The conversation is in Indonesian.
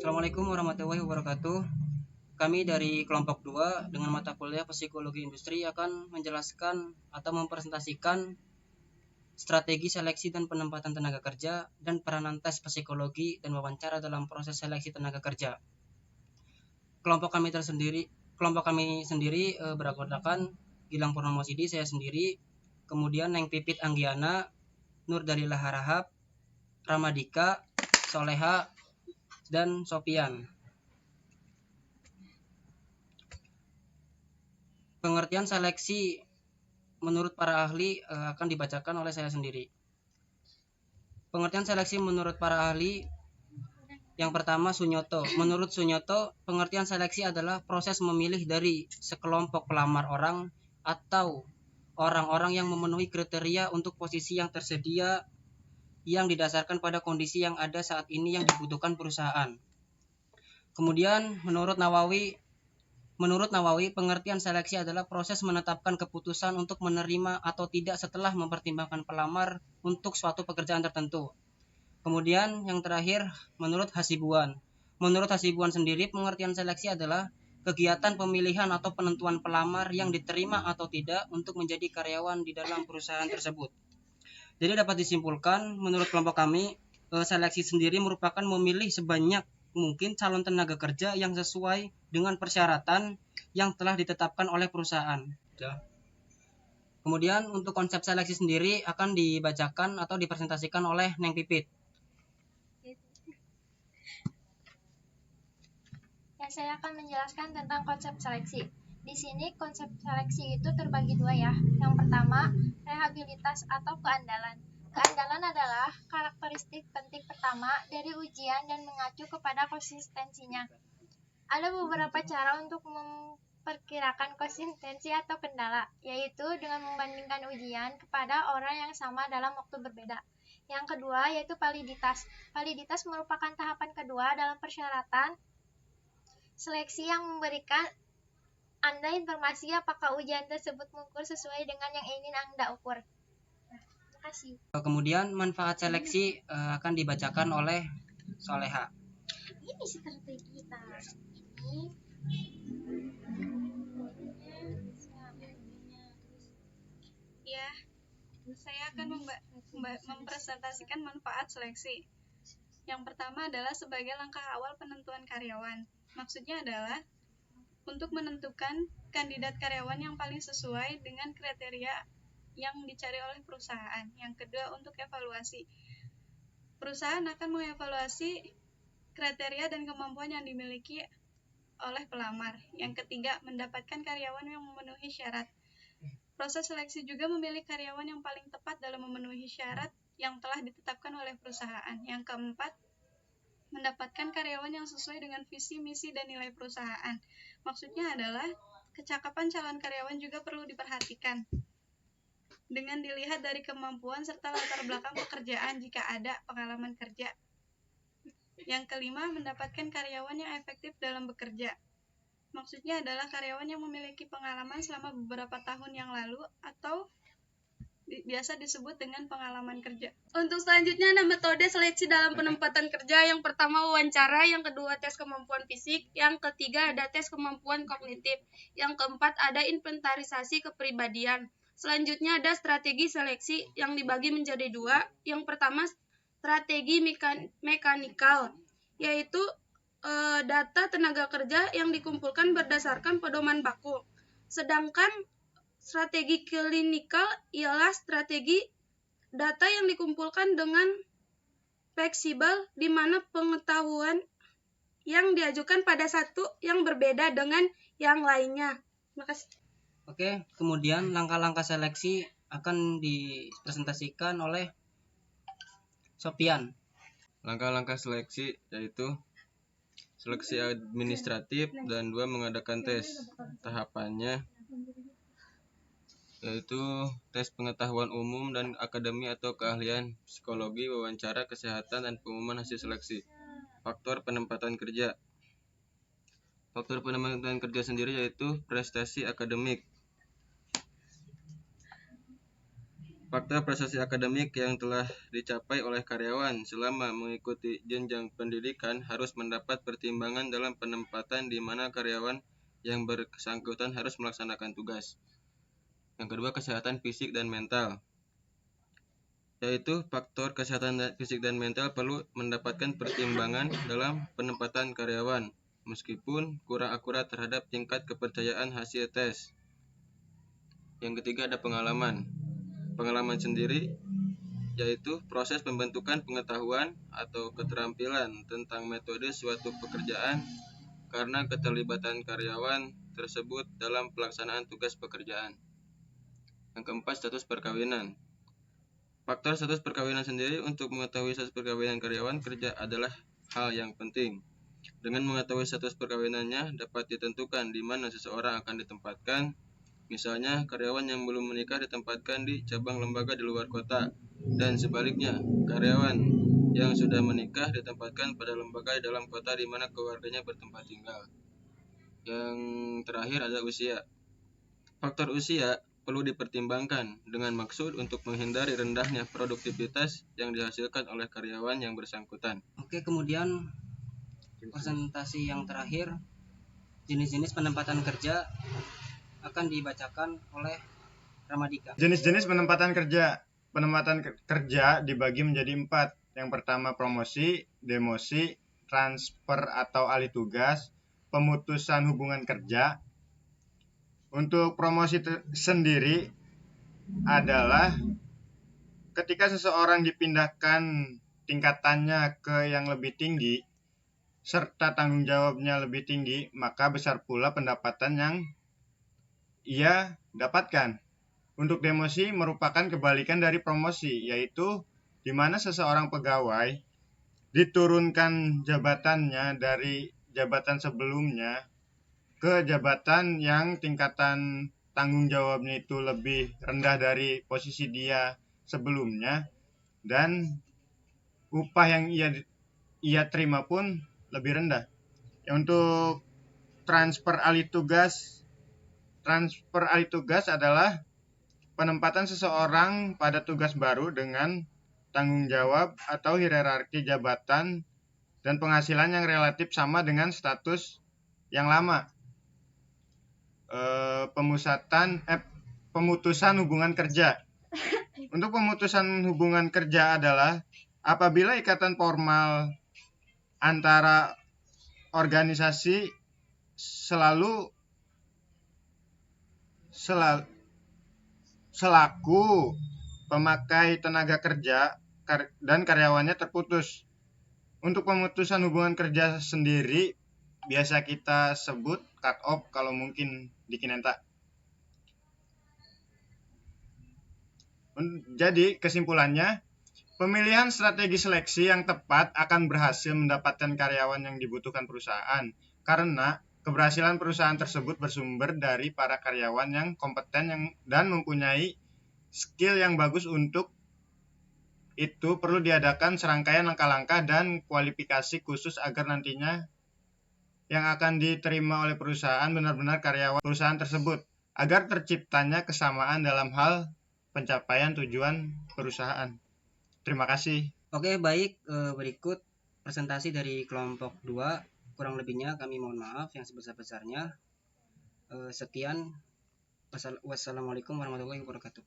Assalamualaikum warahmatullahi wabarakatuh. Kami dari kelompok 2 dengan mata kuliah Psikologi Industri akan menjelaskan atau mempresentasikan strategi seleksi dan penempatan tenaga kerja dan peranan tes psikologi dan wawancara dalam proses seleksi tenaga kerja. Kelompok kami sendiri beranggotakan Gilang Purnomo Sidi, saya sendiri, kemudian Neng Pipit Anggiana, Nur Dalila Harahap, Ramadika, Soleha, dan Sopian. Pengertian seleksi menurut para ahli akan dibacakan oleh saya sendiri. Pengertian seleksi menurut para ahli, yang pertama Sunyoto. Menurut Sunyoto, pengertian seleksi adalah proses memilih dari sekelompok pelamar orang atau orang-orang yang memenuhi kriteria untuk posisi yang tersedia yang didasarkan pada kondisi yang ada saat ini yang dibutuhkan perusahaan. Kemudian Menurut Nawawi, pengertian seleksi adalah proses menetapkan keputusan untuk menerima atau tidak setelah mempertimbangkan pelamar untuk suatu pekerjaan tertentu. Kemudian yang terakhir, menurut Hasibuan. Menurut Hasibuan sendiri, pengertian seleksi adalah kegiatan pemilihan atau penentuan pelamar yang diterima atau tidak untuk menjadi karyawan di dalam perusahaan tersebut. Jadi dapat disimpulkan, menurut kelompok kami, seleksi sendiri merupakan memilih sebanyak mungkin calon tenaga kerja yang sesuai dengan persyaratan yang telah ditetapkan oleh perusahaan. Kemudian untuk konsep seleksi sendiri akan dibacakan atau dipresentasikan oleh Neng Pipit. Ya, saya akan menjelaskan tentang konsep seleksi. Di sini konsep seleksi itu terbagi dua ya. Yang pertama, rehabilitas atau keandalan. Keandalan adalah karakteristik penting pertama dari ujian dan mengacu kepada konsistensinya. Ada beberapa cara untuk memperkirakan konsistensi atau kendala, yaitu dengan membandingkan ujian kepada orang yang sama dalam waktu berbeda. Yang kedua yaitu validitas. Validitas merupakan tahapan kedua dalam persyaratan seleksi yang memberikan Anda informasi apakah ujian tersebut mengukur sesuai dengan yang ingin Anda ukur. Terima kasih. Kemudian manfaat seleksi akan dibacakan oleh Soleha. Ini strategi kita. Ini ya, saya akan mempresentasikan manfaat seleksi. Yang pertama adalah sebagai langkah awal penentuan karyawan. Maksudnya adalah untuk menentukan kandidat karyawan yang paling sesuai dengan kriteria yang dicari oleh perusahaan. Yang kedua, untuk evaluasi. Perusahaan akan mengevaluasi kriteria dan kemampuan yang dimiliki oleh pelamar. Yang ketiga, mendapatkan karyawan yang memenuhi syarat. Proses seleksi juga memilih karyawan yang paling tepat dalam memenuhi syarat yang telah ditetapkan oleh perusahaan. Yang keempat, mendapatkan karyawan yang sesuai dengan visi, misi, dan nilai perusahaan. Maksudnya adalah kecakapan calon karyawan juga perlu diperhatikan dengan dilihat dari kemampuan serta latar belakang pekerjaan jika ada pengalaman kerja. Yang kelima, mendapatkan karyawan yang efektif dalam bekerja. Maksudnya adalah karyawan yang memiliki pengalaman selama beberapa tahun yang lalu atau biasa disebut dengan pengalaman kerja. Untuk selanjutnya ada metode seleksi dalam penempatan kerja. Yang pertama wawancara, yang kedua tes kemampuan fisik, yang ketiga ada tes kemampuan kognitif, yang keempat ada inventarisasi kepribadian. Selanjutnya ada strategi seleksi yang dibagi menjadi dua. Yang pertama strategi mekanikal, yaitu data tenaga kerja yang dikumpulkan berdasarkan pedoman baku. Sedangkan strategi klinikal ialah strategi data yang dikumpulkan dengan fleksibel, di mana pengetahuan yang diajukan pada satu yang berbeda dengan yang lainnya. Terima kasih. Oke, kemudian langkah-langkah seleksi akan dipresentasikan oleh Sopian. Langkah-langkah seleksi yaitu seleksi administratif dan 2 mengadakan tes. Tahapannya yaitu tes pengetahuan umum dan akademi atau keahlian psikologi, wawancara kesehatan, dan pengumuman hasil seleksi. Faktor penempatan kerja. Faktor penempatan kerja sendiri yaitu prestasi akademik, Faktor prestasi akademik yang telah dicapai oleh karyawan selama mengikuti jenjang pendidikan harus mendapat pertimbangan dalam penempatan di mana karyawan yang bersangkutan harus melaksanakan tugas. Yang kedua, kesehatan fisik dan mental, yaitu faktor kesehatan fisik dan mental perlu mendapatkan pertimbangan dalam penempatan karyawan, meskipun kurang akurat terhadap tingkat kepercayaan hasil tes. Yang ketiga, ada pengalaman. Pengalaman sendiri yaitu proses pembentukan pengetahuan atau keterampilan tentang metode suatu pekerjaan karena keterlibatan karyawan tersebut dalam pelaksanaan tugas pekerjaan. Yang keempat, status perkawinan. Faktor status perkawinan sendiri untuk mengetahui status perkawinan karyawan kerja adalah hal yang penting. Dengan mengetahui status perkawinannya dapat ditentukan di mana seseorang akan ditempatkan. Misalnya, karyawan yang belum menikah ditempatkan di cabang lembaga di luar kota, dan sebaliknya, karyawan yang sudah menikah ditempatkan pada lembaga di dalam kota di mana keluarganya bertempat tinggal. Yang terakhir ada usia. Faktor usia perlu dipertimbangkan dengan maksud untuk menghindari rendahnya produktivitas yang dihasilkan oleh karyawan yang bersangkutan. Oke, kemudian presentasi yang terakhir, jenis-jenis penempatan kerja, akan dibacakan oleh Ramadika. Jenis-jenis penempatan kerja. Penempatan kerja dibagi menjadi 4. Yang pertama, promosi, demosi, transfer atau alih tugas, pemutusan hubungan kerja. Untuk promosi sendiri adalah ketika seseorang dipindahkan tingkatannya ke yang lebih tinggi serta tanggung jawabnya lebih tinggi, maka besar pula pendapatan yang ia dapatkan. Untuk demosi merupakan kebalikan dari promosi, yaitu di mana seseorang pegawai diturunkan jabatannya dari jabatan sebelumnya ke jabatan yang tingkatan tanggung jawabnya itu lebih rendah dari posisi dia sebelumnya, dan upah yang ia terima pun lebih rendah. Untuk transfer alih tugas adalah penempatan seseorang pada tugas baru dengan tanggung jawab atau hierarki jabatan dan penghasilan yang relatif sama dengan status yang lama. Pemutusan hubungan kerja. Untuk pemutusan hubungan kerja adalah apabila ikatan formal antara organisasi selaku pemakai tenaga kerja dan karyawannya terputus. Untuk pemutusan hubungan kerja sendiri biasa kita sebut cut off kalau mungkin di Kinenta. Jadi kesimpulannya, pemilihan strategi seleksi yang tepat akan berhasil mendapatkan karyawan yang dibutuhkan perusahaan, karena keberhasilan perusahaan tersebut bersumber dari para karyawan yang kompeten dan mempunyai skill yang bagus. Untuk itu perlu diadakan serangkaian langkah-langkah dan kualifikasi khusus agar nantinya yang akan diterima oleh perusahaan benar-benar karyawan perusahaan tersebut, agar terciptanya kesamaan dalam hal pencapaian tujuan perusahaan. Terima kasih. Oke, baik, berikut presentasi dari kelompok 2. Kurang lebihnya kami mohon maaf yang sebesar-besarnya. Sekian. Wassalamualaikum warahmatullahi wabarakatuh.